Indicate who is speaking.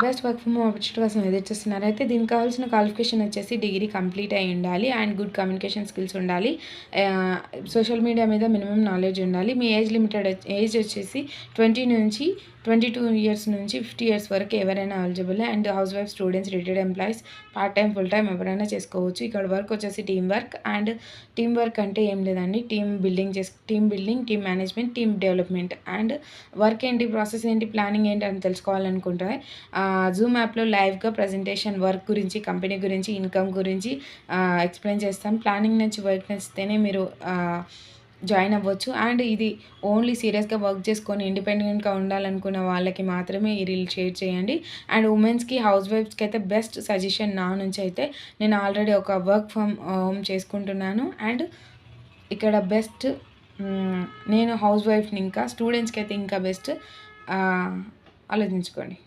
Speaker 1: Best work from home opportunity కోసం ఎదురు చూస్తున్నారు. అయితే దీనికి కావాల్సిన క్వాలిఫికేషన్ వచ్చేసి డిగ్రీ కంప్లీట్ అయి ఉండాలి అండ్ గుడ్ కమ్యూనికేషన్ స్కిల్స్ ఉండాలి. సోషల్ మీడియా మీద మినిమం నాలెడ్జ్ ఉండాలి. మీ ఏజ్ వచ్చేసి 20 నుంచి 22 ఇయర్స్ నుంచి 50 ఇయర్స్ వరకు ఎవరైనా eligible. And house wife, students, retired employees, part time, full time ఎవరైనా చేసుకోవచ్చు. ఇక్కడ వర్క్ వచ్చేసి team work. And team work అంటే ఏం లేదండి, team building, team management, team development. And work ఏంటి, ప్రాసెస్ ఏంటి, ప్లానింగ్ ఏంటి అని తెలుసుకోవాలనుకుంటే జూమ్ యాప్లో లైవ్గా ప్రజెంటేషన్ వర్క్ గురించి, కంపెనీ గురించి, ఇన్కమ్ గురించి ఎక్స్ప్లెయిన్ చేస్తాం. ప్లానింగ్ నుంచి వర్క్ నచ్చితేనే మీరు జాయిన్ అవ్వచ్చు. అండ్ ఇది ఓన్లీ సీరియస్గా వర్క్ చేసుకొని ఇండిపెండెంట్గా ఉండాలనుకున్న వాళ్ళకి మాత్రమే ఈ రీల్ షేర్ చేయండి. అండ్ ఉమెన్స్కి, హౌస్ వైఫ్స్కి అయితే బెస్ట్ సజెషన్ నా నుంచి అయితే, నేను ఆల్రెడీ ఒక వర్క్ ఫ్రమ్ హోమ్ చేసుకుంటున్నాను. అండ్ ఇక్కడ బెస్ట్ నేను హౌస్ వైఫ్ని, ఇంకా స్టూడెంట్స్కి అయితే ఇంకా బెస్ట్. ఆలోచించుకోండి.